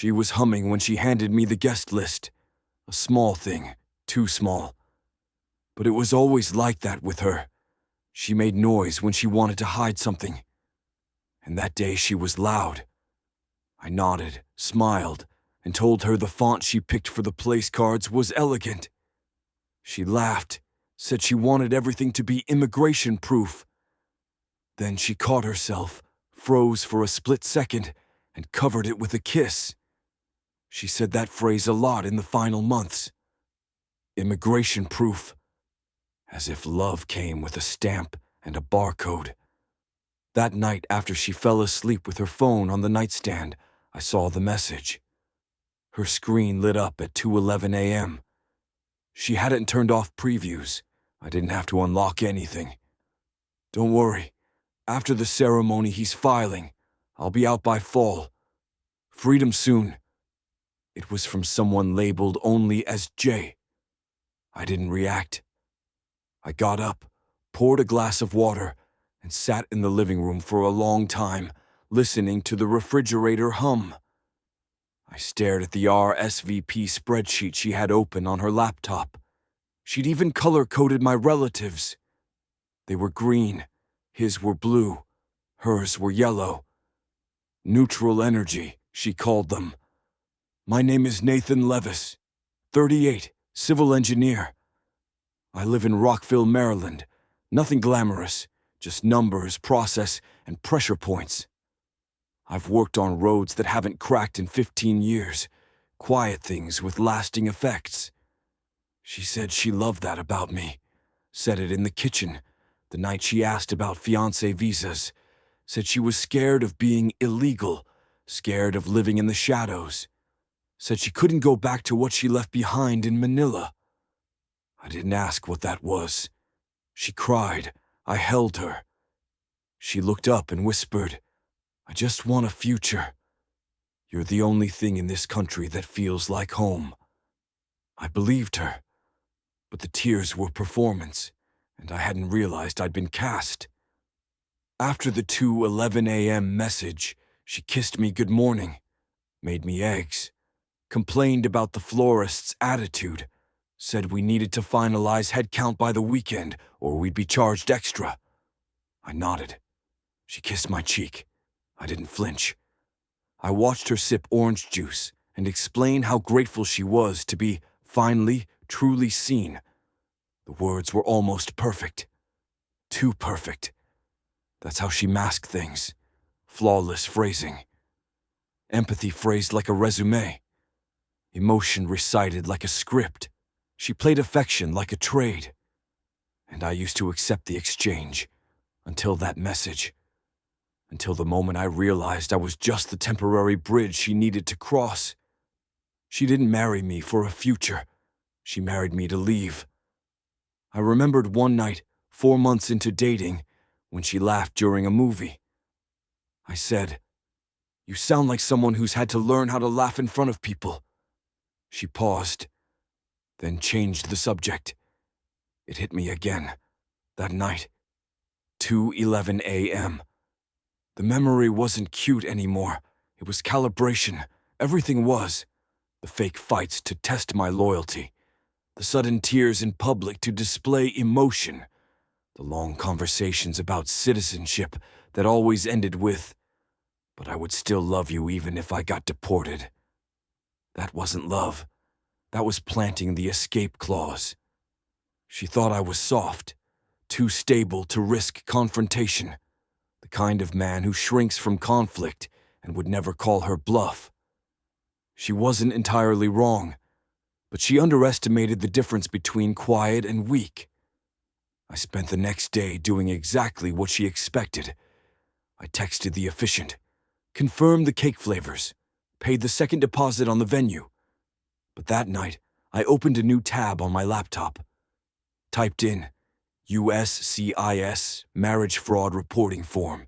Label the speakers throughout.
Speaker 1: She was humming when she handed me the guest list. A small thing, too small. But it was always like that with her. She made noise when she wanted to hide something. And that day she was loud. I nodded, smiled, and told her the font she picked for the place cards was elegant. She laughed, said she wanted everything to be immigration-proof. Then she caught herself, froze for a split second, and covered it with a kiss. She said that phrase a lot in the final months. Immigration-proof. As if love came with a stamp and a barcode. That night after she fell asleep with her phone on the nightstand, I saw the message. Her screen lit up at 2:11 a.m. She hadn't turned off previews. I didn't have to unlock anything. Don't worry. After the ceremony he's filing. I'll be out by fall. Freedom soon. It was from someone labeled only as J. I didn't react. I got up, poured a glass of water, and sat in the living room for a long time, listening to the refrigerator hum. I stared at the RSVP spreadsheet she had open on her laptop. She'd even color-coded my relatives. They were green, his were blue, hers were yellow. Neutral energy, she called them. My name is Nathan Levis, 38, civil engineer. I live in Rockville, Maryland. Nothing glamorous, just numbers, process, and pressure points. I've worked on roads that haven't cracked in 15 years, quiet things with lasting effects. She said she loved that about me. Said it in the kitchen, the night she asked about fiancé visas. Said she was scared of being illegal, scared of living in the shadows. Said she couldn't go back to what she left behind in Manila. I didn't ask what that was. She cried. I held her. She looked up and whispered, I just want a future. You're the only thing in this country that feels like home. I believed her, but the tears were performance, and I hadn't realized I'd been cast. After the 2:11 a.m. message, she kissed me good morning, made me eggs, complained about the florist's attitude, said we needed to finalize head count by the weekend or we'd be charged extra. I nodded. She kissed my cheek. I didn't flinch. I watched her sip orange juice and explain how grateful she was to be finally, truly seen. The words were almost perfect. Too perfect. That's how she masked things. Flawless phrasing. Empathy phrased like a resume. Emotion recited like a script. She played affection like a trade. And I used to accept the exchange. Until that message. Until the moment I realized I was just the temporary bridge she needed to cross. She didn't marry me for a future. She married me to leave. I remembered one night, 4 months into dating, when she laughed during a movie. I said, You sound like someone who's had to learn how to laugh in front of people. She paused, then changed the subject. It hit me again, that night, 2:11 a.m. The memory wasn't cute anymore. It was calibration. Everything was. The fake fights to test my loyalty. The sudden tears in public to display emotion. The long conversations about citizenship that always ended with, but I would still love you even if I got deported. That wasn't love. That was planting the escape clause. She thought I was soft, too stable to risk confrontation, the kind of man who shrinks from conflict and would never call her bluff. She wasn't entirely wrong, but she underestimated the difference between quiet and weak. I spent the next day doing exactly what she expected. I texted the officiant, confirmed the cake flavors, paid the second deposit on the venue. But that night, I opened a new tab on my laptop. Typed in, USCIS Marriage Fraud Reporting Form.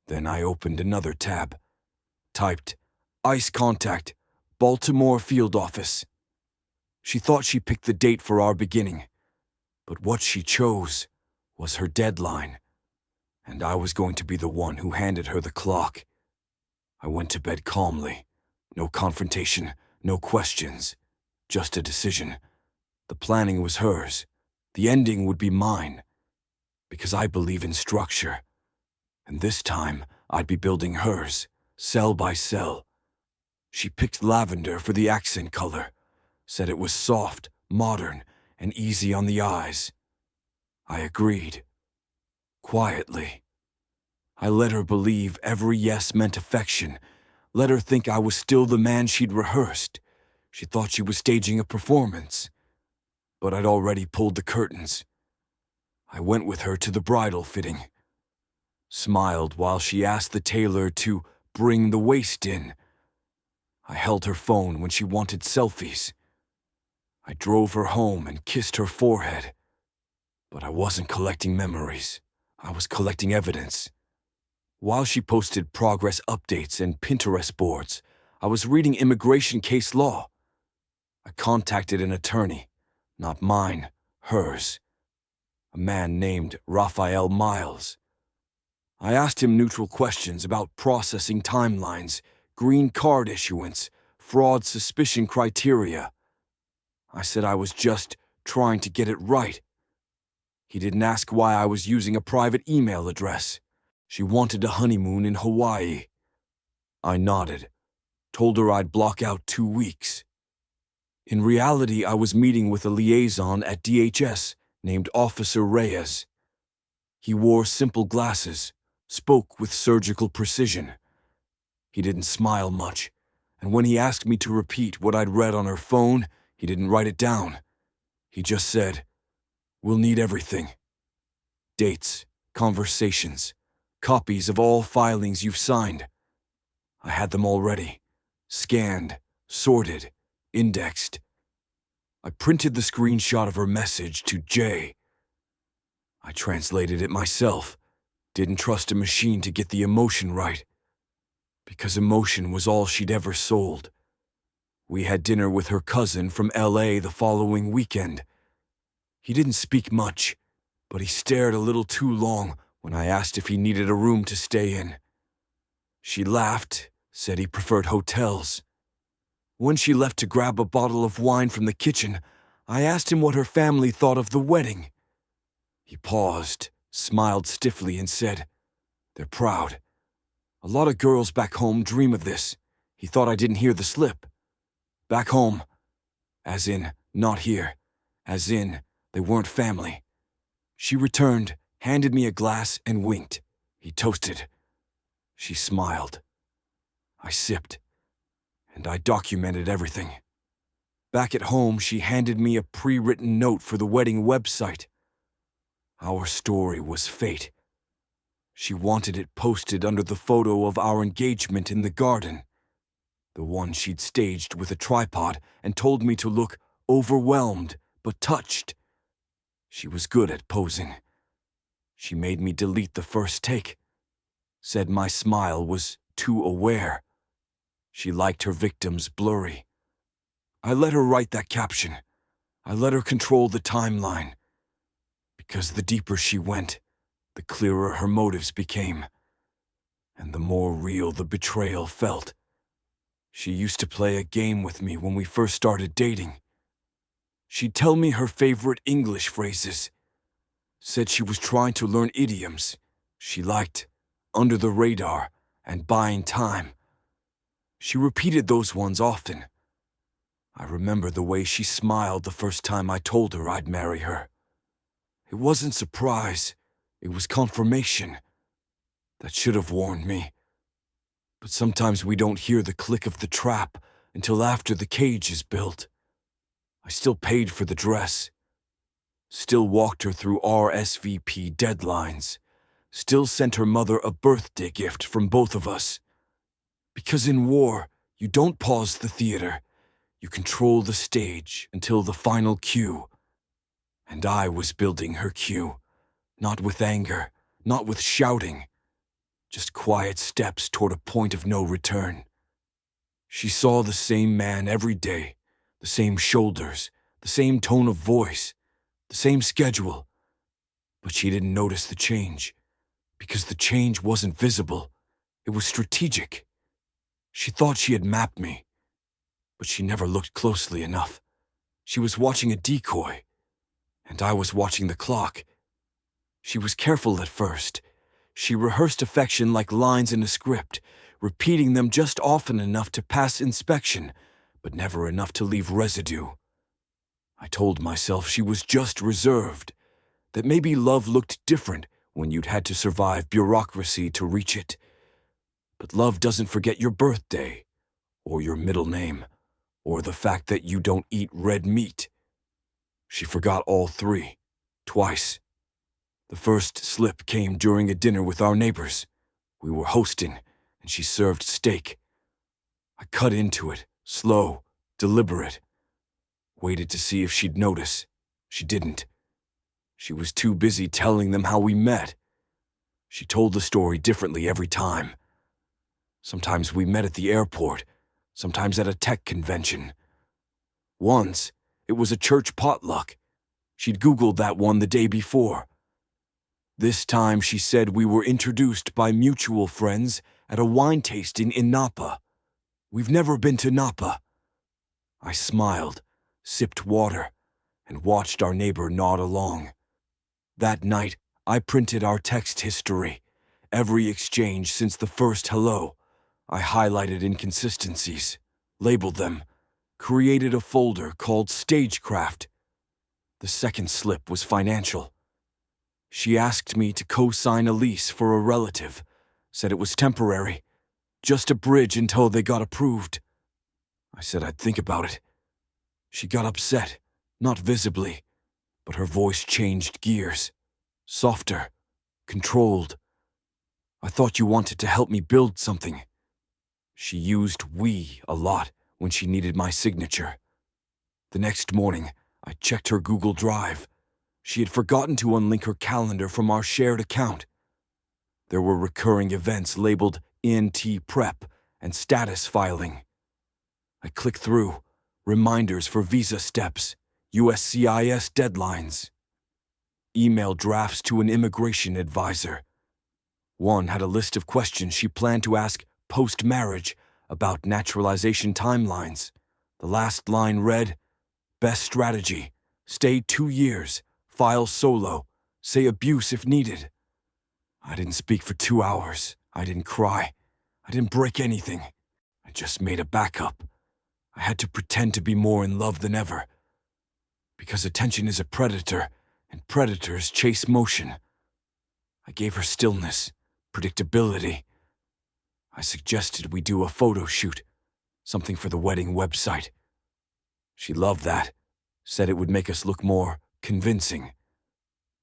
Speaker 1: Then I opened another tab. Typed, ICE Contact, Baltimore Field Office. She thought she picked the date for our beginning, but what she chose was her deadline, and I was going to be the one who handed her the clock. I went to bed calmly, No confrontation, no questions, just a decision. The planning was hers. The ending would be mine, because I believe in structure. And this time, I'd be building hers, cell by cell. She picked lavender for the accent color, said it was soft, modern, and easy on the eyes. I agreed. Quietly. I let her believe every yes meant affection, let her think I was still the man she'd rehearsed. She thought she was staging a performance. But I'd already pulled the curtains. I went with her to the bridal fitting. Smiled while she asked the tailor to bring the waist in. I held her phone when she wanted selfies. I drove her home and kissed her forehead. But I wasn't collecting memories. I was collecting evidence. While she posted progress updates and Pinterest boards, I was reading immigration case law. I contacted an attorney, not mine, hers, a man named Raphael Miles. I asked him neutral questions about processing timelines, green card issuance, fraud suspicion criteria. I said I was just trying to get it right. He didn't ask why I was using a private email address. She wanted a honeymoon in Hawaii. I nodded, told her I'd block out 2 weeks. In reality, I was meeting with a liaison at DHS named Officer Reyes. He wore simple glasses, spoke with surgical precision. He didn't smile much, and when he asked me to repeat what I'd read on her phone, he didn't write it down. He just said, "We'll need everything. Dates, conversations, copies of all filings you've signed." I had them already, scanned, sorted, indexed. I printed the screenshot of her message to Jay. I translated it myself, didn't trust a machine to get the emotion right, because emotion was all she'd ever sold. We had dinner with her cousin from LA the following weekend. He didn't speak much, but he stared a little too long when I asked if he needed a room to stay in. She laughed, said he preferred hotels. When she left to grab a bottle of wine from the kitchen, I asked him what her family thought of the wedding. He paused, smiled stiffly, and said, "They're proud. A lot of girls back home dream of this." He thought I didn't hear the slip. Back home, as in not here, as in they weren't family. She returned, handed me a glass, and winked. He toasted. She smiled. I sipped, and I documented everything. Back at home, she handed me a pre-written note for the wedding website. Our story was fate. She wanted it posted under the photo of our engagement in the garden, the one she'd staged with a tripod and told me to look overwhelmed but touched. She was good at posing. She made me delete the first take, said my smile was too aware. She liked her victims blurry. I let her write that caption. I let her control the timeline. Because the deeper she went, the clearer her motives became, and the more real the betrayal felt. She used to play a game with me when we first started dating. She'd tell me her favorite English phrases. Said she was trying to learn idioms she liked, under the radar, and buying time. She repeated those ones often. I remember the way she smiled the first time I told her I'd marry her. It wasn't surprise, it was confirmation. That should have warned me. But sometimes we don't hear the click of the trap until after the cage is built. I still paid for the dress. Still walked her through RSVP deadlines. Still sent her mother a birthday gift from both of us. Because in war, you don't pause the theater. You control the stage until the final cue. And I was building her cue. Not with anger, not with shouting. Just quiet steps toward a point of no return. She saw the same man every day, the same shoulders, the same tone of voice, the same schedule. But she didn't notice the change, because the change wasn't visible. It was strategic. She thought she had mapped me, but she never looked closely enough. She was watching a decoy, and I was watching the clock. She was careful at first. She rehearsed affection like lines in a script, repeating them just often enough to pass inspection, but never enough to leave residue. I told myself she was just reserved, that maybe love looked different when you'd had to survive bureaucracy to reach it. But love doesn't forget your birthday, or your middle name, or the fact that you don't eat red meat. She forgot all three, twice. The first slip came during a dinner with our neighbors. We were hosting, and she served steak. I cut into it, slow, deliberate. Waited to see if she'd notice. She didn't. She was too busy telling them how we met. She told the story differently every time. Sometimes we met at the airport, sometimes at a tech convention. Once, it was a church potluck. She'd Googled that one the day before. This time she said we were introduced by mutual friends at a wine tasting in Napa. We've never been to Napa. I smiled, sipped water, and watched our neighbor nod along. That night, I printed our text history, every exchange since the first hello. I highlighted inconsistencies, labeled them, created a folder called Stagecraft. The second slip was financial. She asked me to co-sign a lease for a relative, said it was temporary, just a bridge until they got approved. I said I'd think about it. She got upset, not visibly, but her voice changed gears, softer, controlled. I thought you wanted to help me build something. She used "we" a lot when she needed my signature. The next morning, I checked her Google Drive. She had forgotten to unlink her calendar from our shared account. There were recurring events labeled ENT prep and status filing. I clicked through, reminders for visa steps, USCIS deadlines, email drafts to an immigration advisor. One had a list of questions she planned to ask post-marriage about naturalization timelines. The last line read, "Best strategy, stay 2 years, file solo, say abuse if needed." I didn't speak for 2 hours. I didn't cry. I didn't break anything. I just made a backup. I had to pretend to be more in love than ever. Because attention is a predator, and predators chase motion. I gave her stillness, predictability. I suggested we do a photo shoot, something for the wedding website. She loved that, said it would make us look more convincing.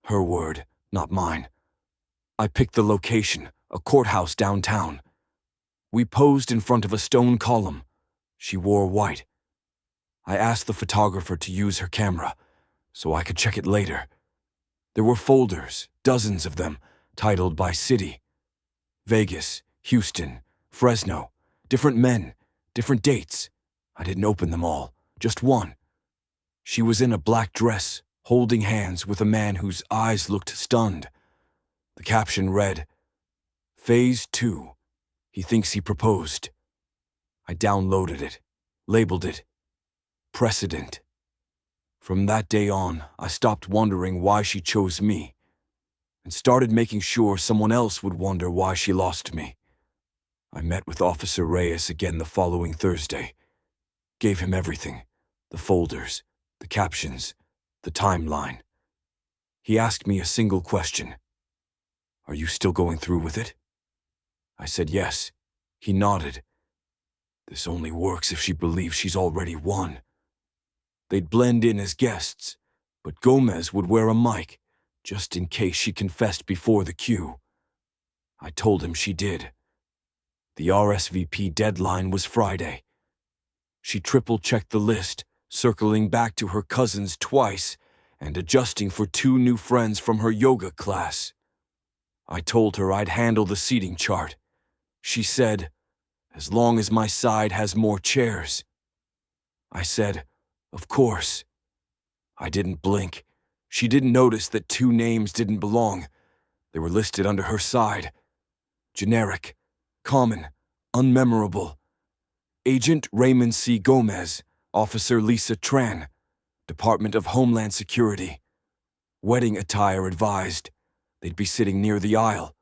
Speaker 1: Her word, not mine. I picked the location, a courthouse downtown. We posed in front of a stone column. She wore white. I asked the photographer to use her camera, so I could check it later. There were folders, dozens of them, titled by city. Vegas, Houston, Fresno, different men, different dates. I didn't open them all, just one. She was in a black dress, holding hands with a man whose eyes looked stunned. The caption read, "Phase 2. He thinks he proposed." I downloaded it, labeled it, "Precedent." From that day on, I stopped wondering why she chose me, and started making sure someone else would wonder why she lost me. I met with Officer Reyes again the following Thursday. Gave him everything, the folders, the captions, the timeline. He asked me a single question. "Are you still going through with it?" I said yes. He nodded. This only works if she believes she's already won. They'd blend in as guests, but Gomez would wear a mic, just in case she confessed before the queue. I told him she did. The RSVP deadline was Friday. She triple-checked the list, circling back to her cousins twice and adjusting for 2 new friends from her yoga class. I told her I'd handle the seating chart. She said, "As long as my side has more chairs." I said, "Of course." I didn't blink. She didn't notice that 2 names didn't belong. They were listed under her side. Generic, common, unmemorable. Agent Raymond C. Gomez, Officer Lisa Tran, Department of Homeland Security. Wedding attire advised. They'd be sitting near the aisle.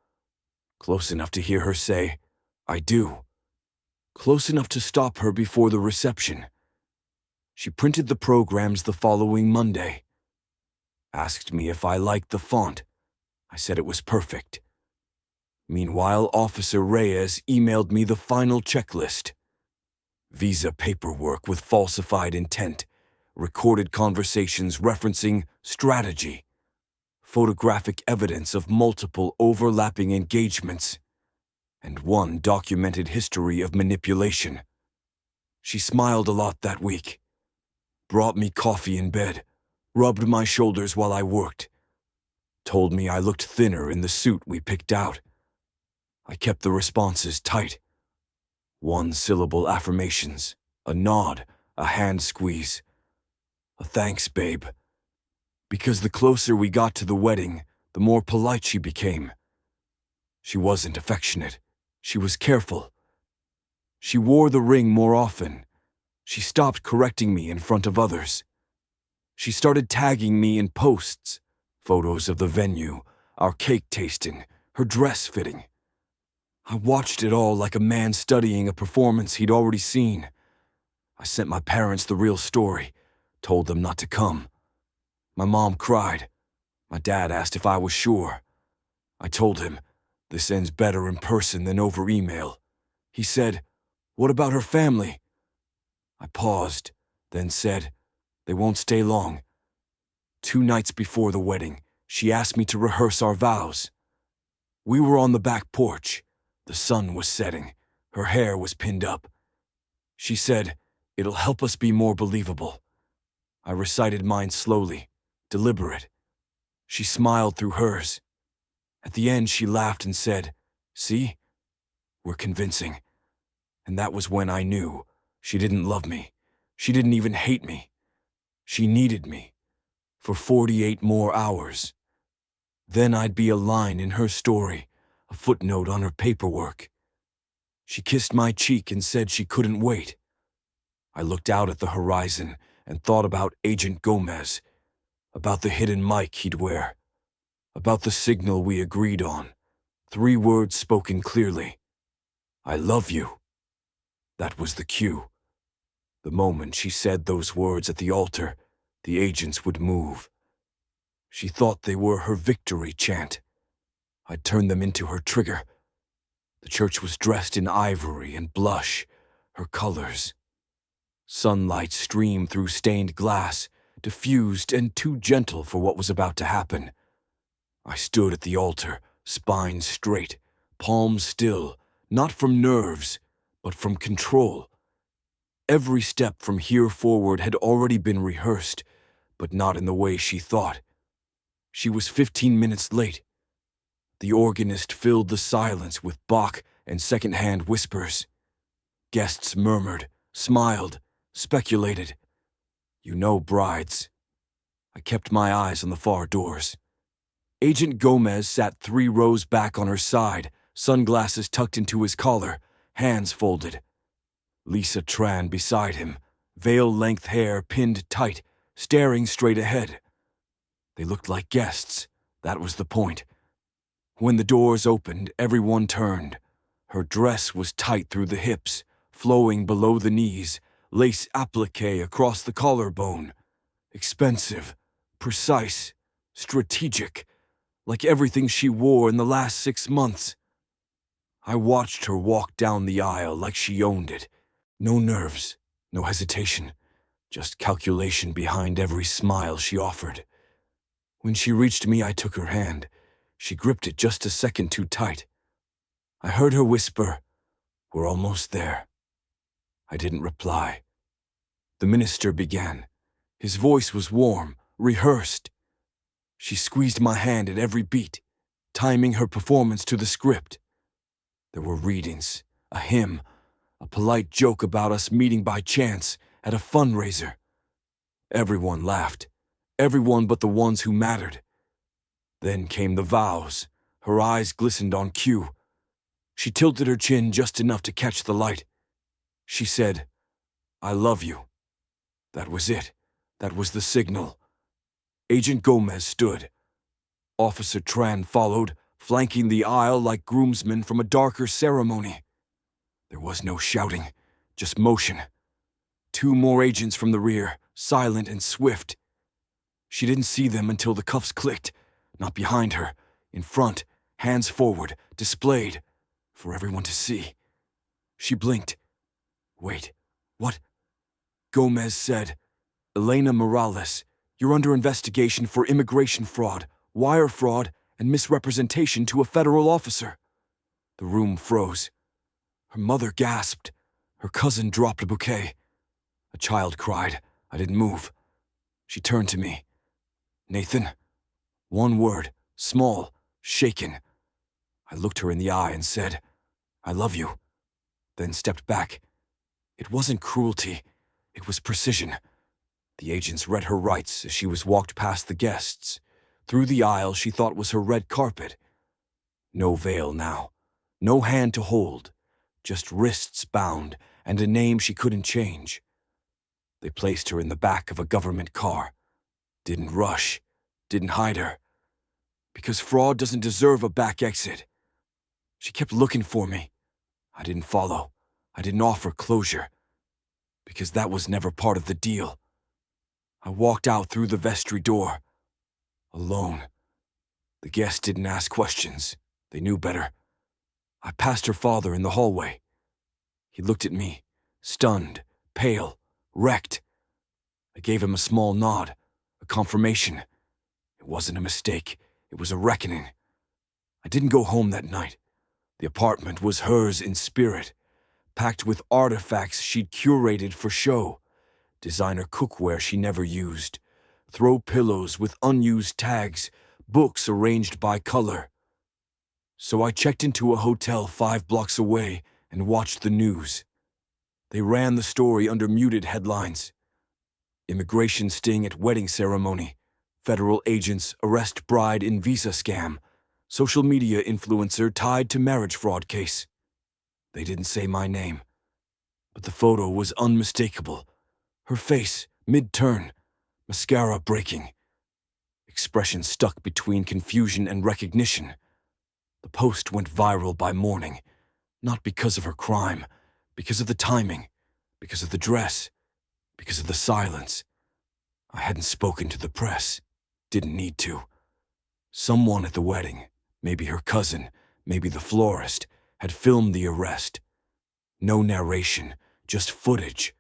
Speaker 1: Close enough to hear her say, "I do." Close enough to stop her before the reception. She printed the programs the following Monday. Asked me if I liked the font. I said it was perfect. Meanwhile, Officer Reyes emailed me the final checklist. Visa paperwork with falsified intent, recorded conversations referencing strategy, photographic evidence of multiple overlapping engagements, and one documented history of manipulation. She smiled a lot that week, brought me coffee in bed, rubbed my shoulders while I worked, told me I looked thinner in the suit we picked out. I kept the responses tight. One-syllable affirmations, a nod, a hand squeeze, a thanks, babe. Because the closer we got to the wedding, the more polite she became. She wasn't affectionate. She was careful. She wore the ring more often. She stopped correcting me in front of others. She started tagging me in posts, photos of the venue, our cake tasting, her dress fitting. I watched it all like a man studying a performance he'd already seen. I sent my parents the real story, told them not to come. My mom cried. My dad asked if I was sure. I told him, this ends better in person than over email. He said, "What about her family?" I paused, then said, "They won't stay long." 2 nights before the wedding, she asked me to rehearse our vows. We were on the back porch. The sun was setting. Her hair was pinned up. She said, "It'll help us be more believable." I recited mine slowly, deliberate. She smiled through hers. At the end, she laughed and said, "See? We're convincing." And that was when I knew she didn't love me. She didn't even hate me. She needed me for 48 more hours. Then I'd be a line in her story, a footnote on her paperwork. She kissed my cheek and said she couldn't wait. I looked out at the horizon and thought about Agent Gomez, about the hidden mic he'd wear, about the signal we agreed on, 3 words spoken clearly. "I love you." That was the cue. The moment she said those words at the altar, the agents would move. She thought they were her victory chant. I'd turned them into her trigger. The church was dressed in ivory and blush, her colors. Sunlight streamed through stained glass, diffused and too gentle for what was about to happen. I stood at the altar, spine straight, palms still, not from nerves, but from control. Every step from here forward had already been rehearsed, but not in the way she thought. She was 15 minutes late. The organist filled the silence with Bach and second-hand whispers. Guests murmured, smiled, speculated. You know brides. I kept my eyes on the far doors. Agent Gomez sat 3 rows back on her side, sunglasses tucked into his collar, hands folded. Lisa Tran beside him, veil-length hair pinned tight, staring straight ahead. They looked like guests. That was the point. When the doors opened, everyone turned. Her dress was tight through the hips, flowing below the knees, lace applique across the collarbone. Expensive, precise, strategic, like everything she wore in the last 6 months. I watched her walk down the aisle like she owned it. No nerves, no hesitation, just calculation behind every smile she offered. When she reached me, I took her hand. She gripped it just a second too tight. I heard her whisper, "We're almost there." I didn't reply. The minister began. His voice was warm, rehearsed. She squeezed my hand at every beat, timing her performance to the script. There were readings, a hymn, a polite joke about us meeting by chance at a fundraiser. Everyone laughed, everyone but the ones who mattered. Then came the vows. Her eyes glistened on cue. She tilted her chin just enough to catch the light. She said, "I love you." That was it. That was the signal. Agent Gomez stood. Officer Tran followed, flanking the aisle like groomsmen from a darker ceremony. There was no shouting, just motion. 2 more agents from the rear, silent and swift. She didn't see them until the cuffs clicked, not behind her, in front, hands forward, displayed, for everyone to see. She blinked. Wait, what? Gomez said, "Elena Morales, you're under investigation for immigration fraud, wire fraud, and misrepresentation to a federal officer." The room froze. Her mother gasped. Her cousin dropped a bouquet. A child cried. I didn't move. She turned to me. "Nathan?" One word, small, shaken. I looked her in the eye and said, "I love you," then stepped back. It wasn't cruelty. It was precision. The agents read her rights as she was walked past the guests, through the aisle she thought was her red carpet. No veil now, no hand to hold, just wrists bound and a name she couldn't change. They placed her in the back of a government car. Didn't rush, didn't hide her. Because fraud doesn't deserve a back exit. She kept looking for me. I didn't follow. I didn't offer closure. Because that was never part of the deal. I walked out through the vestry door. Alone. The guests didn't ask questions. They knew better. I passed her father in the hallway. He looked at me, stunned, pale, wrecked. I gave him a small nod, a confirmation. It wasn't a mistake. It was a reckoning. I didn't go home that night. The apartment was hers in spirit, packed with artifacts she'd curated for show. Designer cookware she never used, throw pillows with unused tags, books arranged by color. So I checked into a hotel 5 blocks away and watched the news. They ran the story under muted headlines. Immigration sting at wedding ceremony. Federal agents arrest bride in visa scam. Social media influencer tied to marriage fraud case. They didn't say my name, but the photo was unmistakable. Her face, mid-turn, mascara breaking. Expression stuck between confusion and recognition. The post went viral by morning, not because of her crime, because of the timing, because of the dress, because of the silence. I hadn't spoken to the press, didn't need to. Someone at the wedding, maybe her cousin, maybe the florist, had filmed the arrest. No narration, just footage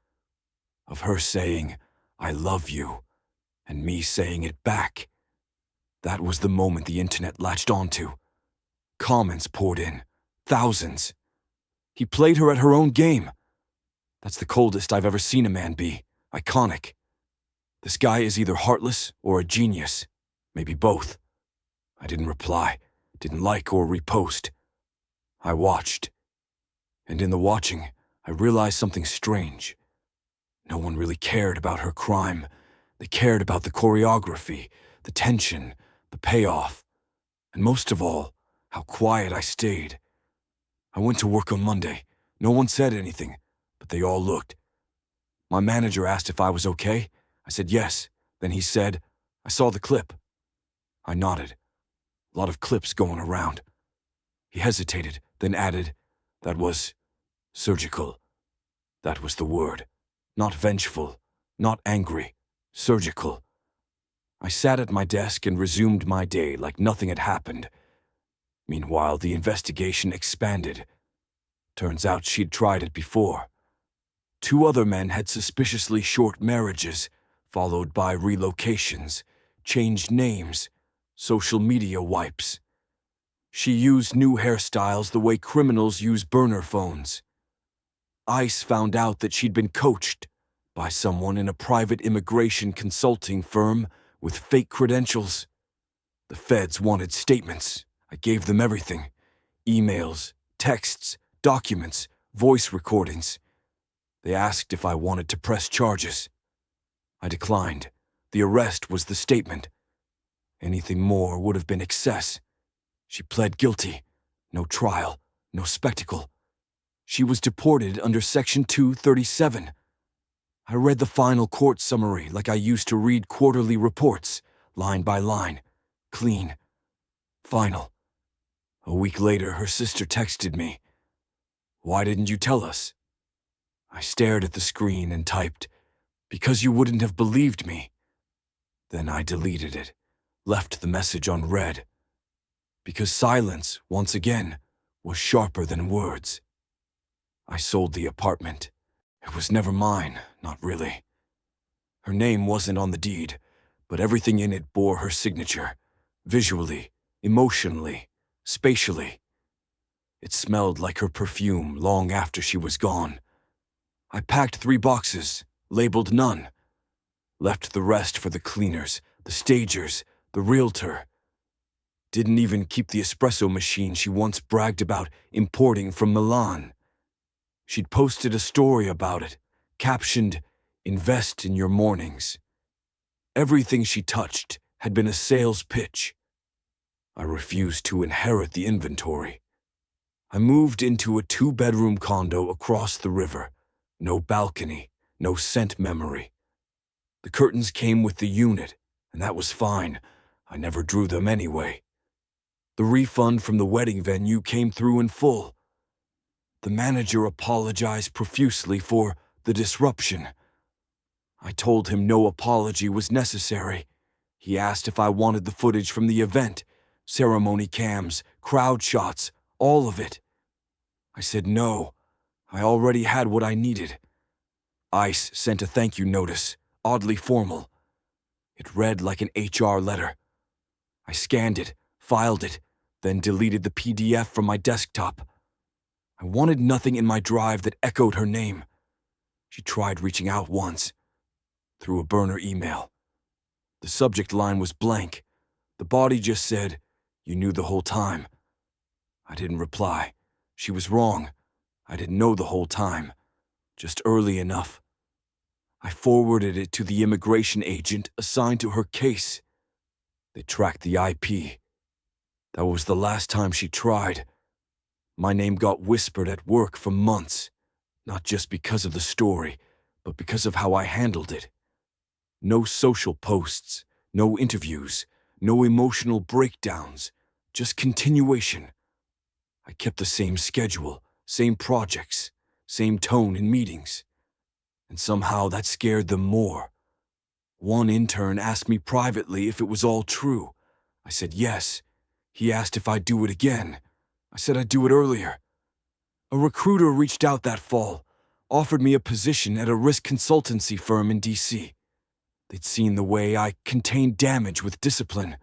Speaker 1: of her saying, "I love you," and me saying it back. That was the moment the internet latched onto. Comments poured in, thousands. He played her at her own game. That's the coldest I've ever seen a man be. Iconic. This guy is either heartless or a genius. Maybe both. I didn't reply, didn't like or repost. I watched. And in the watching, I realized something strange. No one really cared about her crime. They cared about the choreography, the tension, the payoff, and most of all, how quiet I stayed. I went to work on Monday. No one said anything, but they all looked. My manager asked if I was okay. I said yes. Then he said, "I saw the clip." I nodded. A lot of clips going around. He hesitated, then added, "That was surgical." That was the word. Not vengeful, not angry, surgical. I sat at my desk and resumed my day like nothing had happened. Meanwhile, the investigation expanded. Turns out she'd tried it before. 2 other men had suspiciously short marriages, followed by relocations, changed names, social media wipes. She used new hairstyles the way criminals use burner phones. ICE found out that she'd been coached by someone in a private immigration consulting firm with fake credentials. The feds wanted statements. I gave them everything. Emails, texts, documents, voice recordings. They asked if I wanted to press charges. I declined. The arrest was the statement. Anything more would have been excess. She pled guilty. No trial, no spectacle. She was deported under Section 237. I read the final court summary like I used to read quarterly reports, line by line, clean, final. A week later, her sister texted me, "Why didn't you tell us?" I stared at the screen and typed, "Because you wouldn't have believed me." Then I deleted it, left the message unread. Because silence, once again, was sharper than words. I sold the apartment. It was never mine, not really. Her name wasn't on the deed, but everything in it bore her signature, visually, emotionally, spatially. It smelled like her perfume long after she was gone. I packed 3 boxes, labeled none. Left the rest for the cleaners, the stagers, the realtor. Didn't even keep the espresso machine she once bragged about importing from Milan. She'd posted a story about it, captioned, "Invest in your mornings." Everything she touched had been a sales pitch. I refused to inherit the inventory. I moved into a 2-bedroom condo across the river. No balcony, no scent memory. The curtains came with the unit, and that was fine. I never drew them anyway. The refund from the wedding venue came through in full. The manager apologized profusely for the disruption. I told him no apology was necessary. He asked if I wanted the footage from the event, ceremony cams, crowd shots, all of it. I said no. I already had what I needed. ICE sent a thank you notice, oddly formal. It read like an HR letter. I scanned it, filed it, then deleted the PDF from my desktop. I wanted nothing in my drive that echoed her name. She tried reaching out once, through a burner email. The subject line was blank. The body just said, "You knew the whole time." I didn't reply. She was wrong. I didn't know the whole time, just early enough. I forwarded it to the immigration agent assigned to her case. They tracked the IP. That was the last time she tried. My name got whispered at work for months, not just because of the story, but because of how I handled it. No social posts, no interviews, no emotional breakdowns, just continuation. I kept the same schedule, same projects, same tone in meetings. And somehow that scared them more. One intern asked me privately if it was all true. I said yes. He asked if I'd do it again. I said I'd do it earlier. A recruiter reached out that fall, offered me a position at a risk consultancy firm in D.C. They'd seen the way I contained damage with discipline.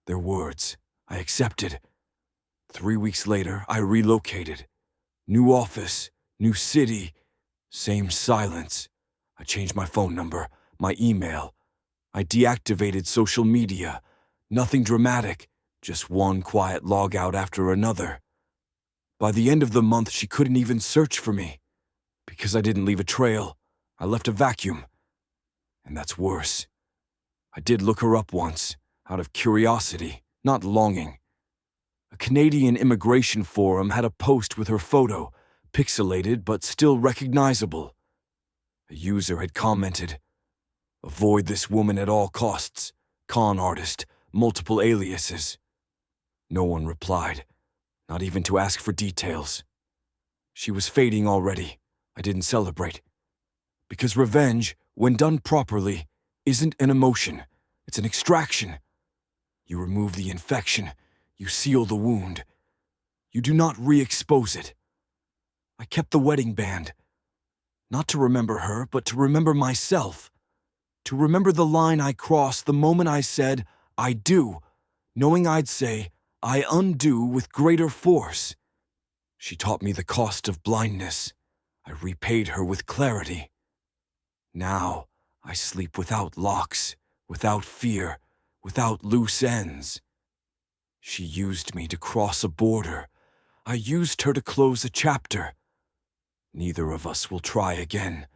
Speaker 1: Their words, I accepted. 3 weeks later, I relocated. New office, new city, same silence. I changed my phone number, my email. I deactivated social media. Nothing dramatic, just one quiet logout after another. By the end of the month, she couldn't even search for me. Because I didn't leave a trail, I left a vacuum. And that's worse. I did look her up once, out of curiosity, not longing. A Canadian immigration forum had a post with her photo, pixelated but still recognizable. A user had commented, "Avoid this woman at all costs. Con artist, multiple aliases." No one replied, not even to ask for details. She was fading already. I didn't celebrate. Because revenge, when done properly, isn't an emotion. It's an extraction. You remove the infection. You seal the wound. You do not re-expose it. I kept the wedding band. Not to remember her, but to remember myself. To remember the line I crossed the moment I said, "I do," knowing I'd say, "I undo" with greater force. She taught me the cost of blindness. I repaid her with clarity. Now, I sleep without locks, without fear, without loose ends. She used me to cross a border. I used her to close a chapter. Neither of us will try again.